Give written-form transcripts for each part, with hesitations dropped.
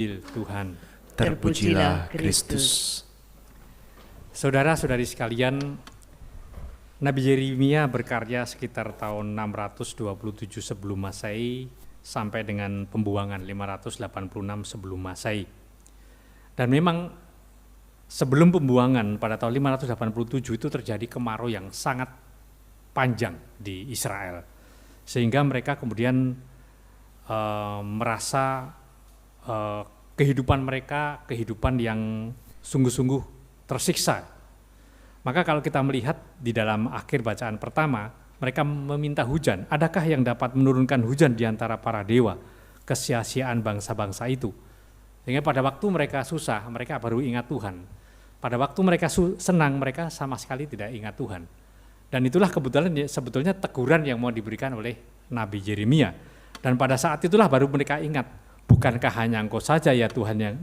Tuhan. Terpujilah Kristus. Saudara-saudari sekalian, Nabi Yeremia berkarya sekitar tahun 627 sebelum Masehi sampai dengan pembuangan 586 sebelum Masehi. Dan memang sebelum pembuangan pada tahun 587 itu terjadi kemarau yang sangat panjang di Israel. Sehingga mereka kemudian merasa kehidupan mereka, kehidupan yang sungguh-sungguh tersiksa. Maka kalau kita melihat di dalam akhir bacaan pertama, mereka meminta hujan. Adakah yang dapat menurunkan hujan di antara para dewa? Kesia-siaan bangsa-bangsa itu. Sehingga pada waktu mereka susah, mereka baru ingat Tuhan. Pada waktu mereka senang, mereka sama sekali tidak ingat Tuhan. Dan itulah kebetulan sebetulnya teguran yang mau diberikan oleh Nabi Yeremia. Dan pada saat itulah baru mereka ingat, bukankah hanya Engkau saja ya Tuhan, yang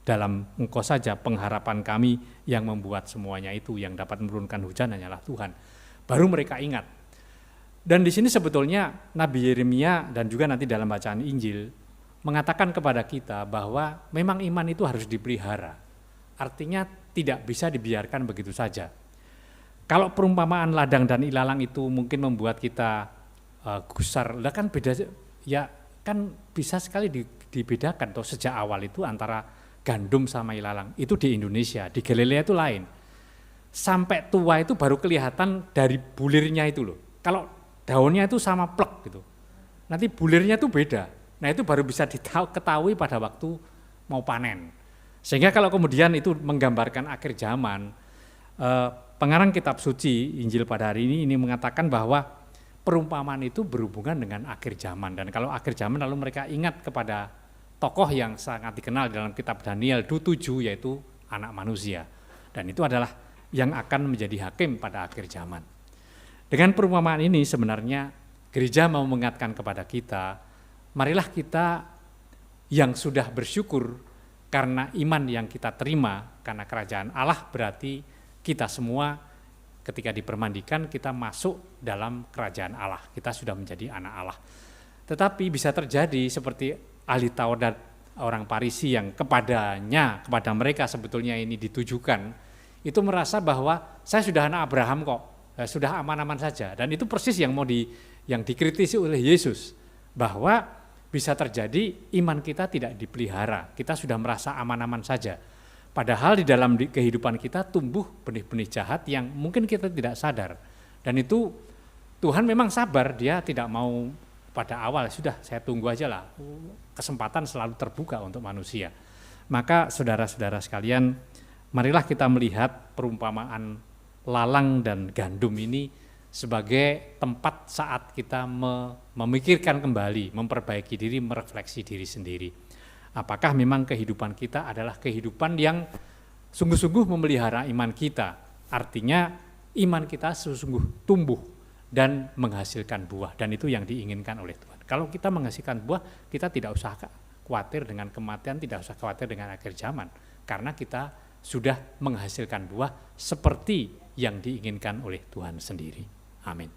dalam Engkau saja pengharapan kami yang membuat semuanya itu, yang dapat menurunkan hujan hanyalah Tuhan. Baru mereka ingat. Dan di sini sebetulnya Nabi Yeremia dan juga nanti dalam bacaan Injil mengatakan kepada kita bahwa memang iman itu harus dipelihara. Artinya tidak bisa dibiarkan begitu saja. Kalau perumpamaan ladang dan ilalang itu mungkin membuat kita gusar, lah kan beda ya, kan bisa sekali dibedakan toh sejak awal itu antara gandum sama ilalang. Itu di Indonesia, di Galilea itu lain. Sampai tua itu baru kelihatan dari bulirnya itu loh. Kalau daunnya itu sama plek gitu, nanti bulirnya itu beda. Nah itu baru bisa diketahui pada waktu mau panen. Sehingga kalau kemudian itu menggambarkan akhir zaman, pengarang kitab suci Injil pada hari ini mengatakan bahwa perumpamaan itu berhubungan dengan akhir zaman. Dan kalau akhir zaman lalu mereka ingat kepada tokoh yang sangat dikenal dalam kitab Daniel 7, yaitu anak manusia. Dan itu adalah yang akan menjadi hakim pada akhir zaman. Dengan perumpamaan ini sebenarnya gereja mau mengingatkan kepada kita, marilah kita yang sudah bersyukur karena iman yang kita terima, karena kerajaan Allah berarti kita semua ketika dipermandikan kita masuk dalam kerajaan Allah, kita sudah menjadi anak Allah. Tetapi bisa terjadi seperti ahli Taurat dan orang Farisi yang kepada mereka sebetulnya ini ditujukan, itu merasa bahwa saya sudah anak Abraham kok, sudah aman-aman saja. Dan itu persis yang dikritisi oleh Yesus, bahwa bisa terjadi iman kita tidak dipelihara, kita sudah merasa aman-aman saja. Padahal di dalam kehidupan kita tumbuh benih-benih jahat yang mungkin kita tidak sadar. Dan itu Tuhan memang sabar, dia tidak mau pada awal, sudah saya tunggu aja lah. Kesempatan selalu terbuka untuk manusia. Maka saudara-saudara sekalian, marilah kita melihat perumpamaan lalang dan gandum ini sebagai tempat saat kita memikirkan kembali, memperbaiki diri, merefleksi diri sendiri. Apakah memang kehidupan kita adalah kehidupan yang sungguh-sungguh memelihara iman kita? Artinya iman kita sungguh tumbuh dan menghasilkan buah, dan itu yang diinginkan oleh Tuhan. Kalau kita menghasilkan buah, kita tidak usah khawatir dengan kematian, tidak usah khawatir dengan akhir zaman, karena kita sudah menghasilkan buah seperti yang diinginkan oleh Tuhan sendiri. Amin.